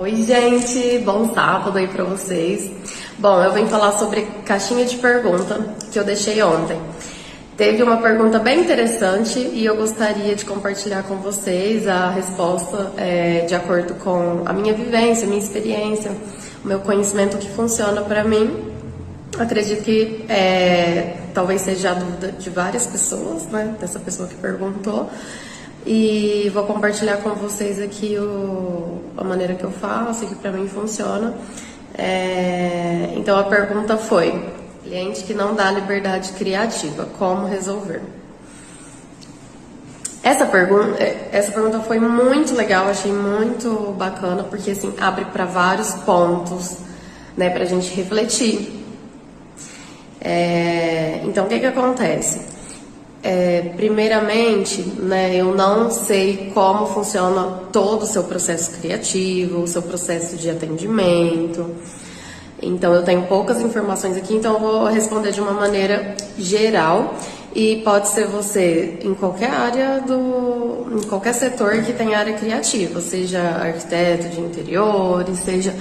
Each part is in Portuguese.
Oi, gente, bom sábado aí pra vocês. Bom, eu vim falar sobre caixinha de pergunta que eu deixei ontem. Teve uma pergunta bem interessante e eu gostaria de compartilhar com vocês a resposta de acordo com a minha vivência, a minha experiência, o meu conhecimento que funciona pra mim. Acredito que talvez seja a dúvida de várias pessoas, né? Dessa pessoa que perguntou. E vou compartilhar com vocês aqui a maneira que eu faço e que pra mim funciona. Então a pergunta foi: cliente que não dá liberdade criativa, como resolver? Essa pergunta foi muito legal, achei muito bacana, porque assim abre para vários pontos, né, pra gente refletir. Então o que acontece? Primeiramente, né, eu não sei como funciona todo o seu processo criativo, o seu processo de atendimento. Então, eu tenho poucas informações aqui, então eu vou responder de uma maneira geral. E pode ser você em qualquer área em qualquer setor que tem área criativa, seja arquiteto de interiores, seja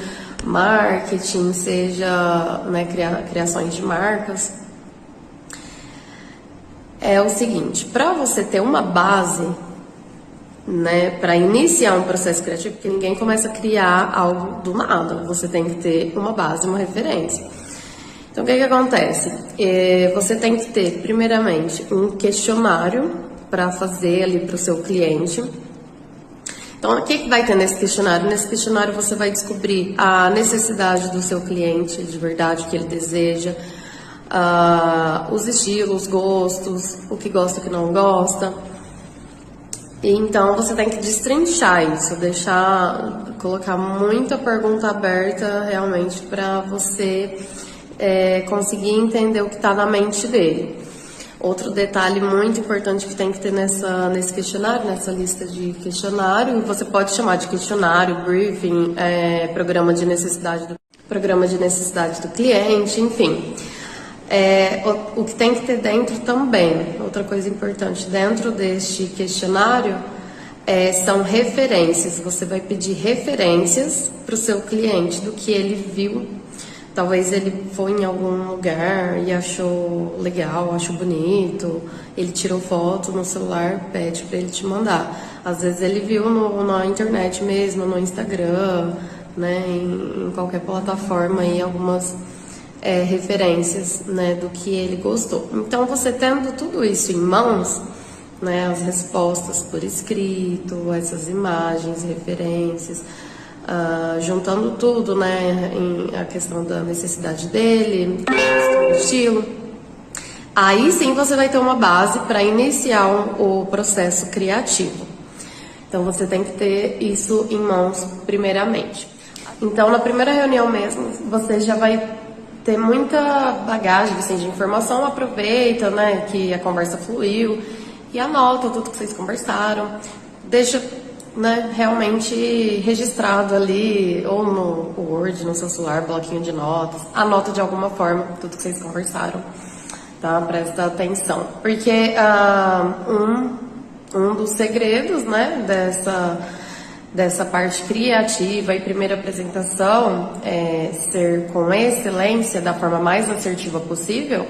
marketing, seja, né, criações de marcas. É o seguinte, para você ter uma base, né, para iniciar um processo criativo, porque ninguém começa a criar algo do nada, você tem que ter uma base, uma referência. Então, o que acontece? Você tem que ter, primeiramente, um questionário para fazer ali para o seu cliente. Então, o que vai ter nesse questionário? Nesse questionário você vai descobrir a necessidade do seu cliente, de verdade, o que ele deseja, os estilos, os gostos, o que gosta, o que não gosta. E então você tem que destrinchar isso, colocar muita pergunta aberta realmente para você conseguir entender o que está na mente dele. Outro detalhe muito importante que tem que ter nesse questionário, nessa lista de questionário, você pode chamar de questionário, briefing, programa de necessidade do cliente, enfim. O que tem que ter dentro também, outra coisa importante, dentro deste questionário, são referências. Você vai pedir referências para o seu cliente do que ele viu. Talvez ele foi em algum lugar e achou legal, achou bonito, ele tirou foto no celular, pede para ele te mandar. Às vezes ele viu na internet mesmo, no Instagram, né, em qualquer plataforma aí, algumas referências, né, do que ele gostou. Então, você tendo tudo isso em mãos, né, as respostas por escrito, essas imagens, referências, juntando tudo, né, a questão da necessidade dele, do estilo, aí sim você vai ter uma base para iniciar o processo criativo. Então, você tem que ter isso em mãos primeiramente. Então, na primeira reunião mesmo, você já vai ter muita bagagem assim, de informação, aproveita, né, que a conversa fluiu e anota tudo que vocês conversaram, deixa, né, realmente registrado ali, ou no Word, no seu celular, bloquinho de notas, anota de alguma forma tudo que vocês conversaram, tá? Presta atenção, porque um dos segredos, né, dessa parte criativa e primeira apresentação, ser com excelência, da forma mais assertiva possível,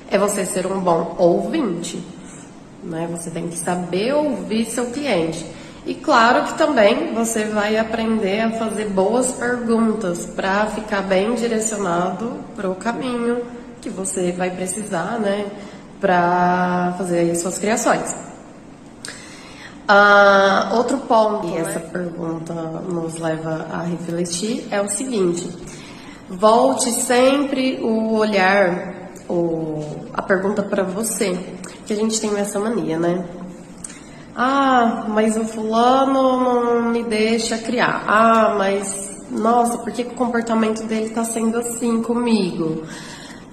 é você ser um bom ouvinte, né? Você tem que saber ouvir seu cliente. E claro que também você vai aprender a fazer boas perguntas para ficar bem direcionado para o caminho que você vai precisar, né, para fazer suas criações. Outro ponto que essa pergunta nos leva a refletir é o seguinte: volte sempre o olhar, a pergunta para você, que a gente tem essa mania, né? Mas o fulano não me deixa criar. Mas, nossa, por que o comportamento dele tá sendo assim comigo?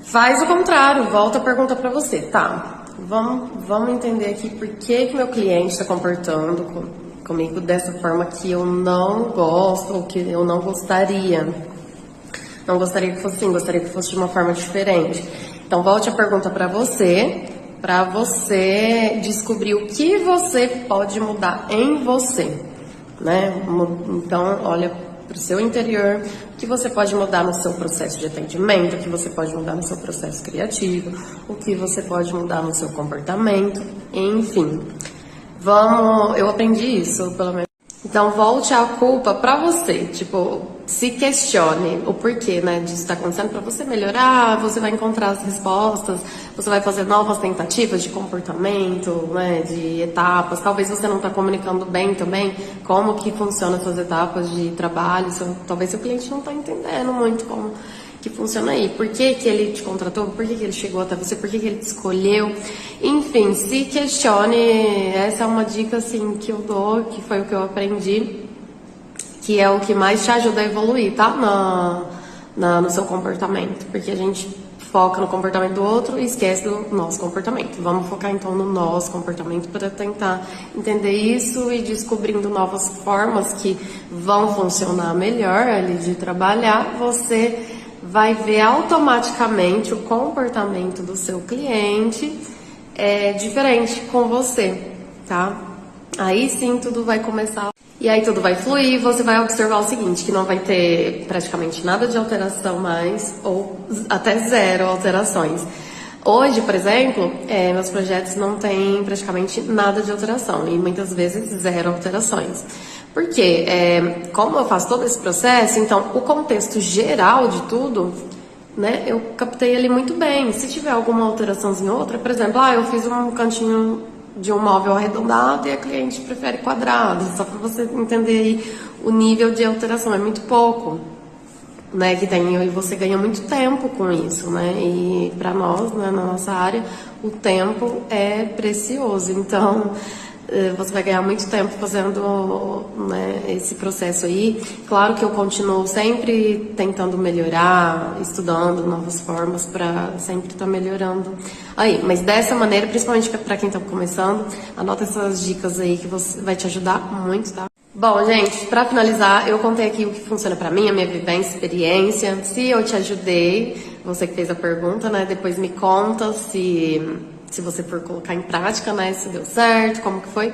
Faz o contrário, volta a pergunta para você, tá? Vamos entender aqui por que meu cliente está comportando comigo dessa forma que eu não gosto, ou que eu não gostaria. Não gostaria que fosse assim, gostaria que fosse de uma forma diferente. Então, volte a pergunta para você descobrir o que você pode mudar em você, né? Então, olha para o seu interior, o que você pode mudar no seu processo de atendimento, o que você pode mudar no seu processo criativo, o que você pode mudar no seu comportamento, enfim. Eu aprendi isso, pelo menos. Então, volte a culpa pra você, tipo, se questione o porquê, né, disso tá acontecendo pra você melhorar, você vai encontrar as respostas, você vai fazer novas tentativas de comportamento, né, de etapas, talvez você não tá comunicando bem também como que funcionam essas etapas de trabalho, talvez seu cliente não tá entendendo muito como que funciona aí. Por que que ele te contratou? Por que que ele chegou até você? Por que que ele te escolheu? Enfim, se questione. Essa é uma dica, assim, que eu dou, que foi o que eu aprendi, que é o que mais te ajuda a evoluir, tá? No seu comportamento. Porque a gente foca no comportamento do outro e esquece do nosso comportamento. Vamos focar, então, no nosso comportamento para tentar entender isso e descobrindo novas formas que vão funcionar melhor ali de trabalhar. Você vai ver automaticamente o comportamento do seu cliente diferente com você, tá? Aí sim tudo vai começar. E aí tudo vai fluir, você vai observar o seguinte, que não vai ter praticamente nada de alteração mais, ou até zero alterações. Hoje, por exemplo, meus projetos não têm praticamente nada de alteração, e muitas vezes zero alterações. Porque, como eu faço todo esse processo, então o contexto geral de tudo, né, eu captei ele muito bem. Se tiver alguma alteraçãozinha ou outra, por exemplo, eu fiz um cantinho de um móvel arredondado e a cliente prefere quadrado, só para você entender aí o nível de alteração, é muito pouco, né, que tem, e você ganha muito tempo com isso, né, e para nós, né, na nossa área, o tempo é precioso, então você vai ganhar muito tempo fazendo, né, esse processo aí. Claro que eu continuo sempre tentando melhorar, estudando novas formas para sempre estar melhorando aí. Mas dessa maneira, principalmente para quem está começando, anota essas dicas aí que vai te ajudar muito, tá? Bom, gente, para finalizar, eu contei aqui o que funciona para mim, a minha vivência, experiência. Se eu te ajudei, você que fez a pergunta, né, depois me conta se você for colocar em prática, né, se deu certo, como que foi.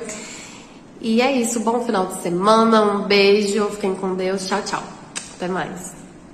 E é isso, bom final de semana, um beijo, fiquem com Deus, tchau, tchau. Até mais.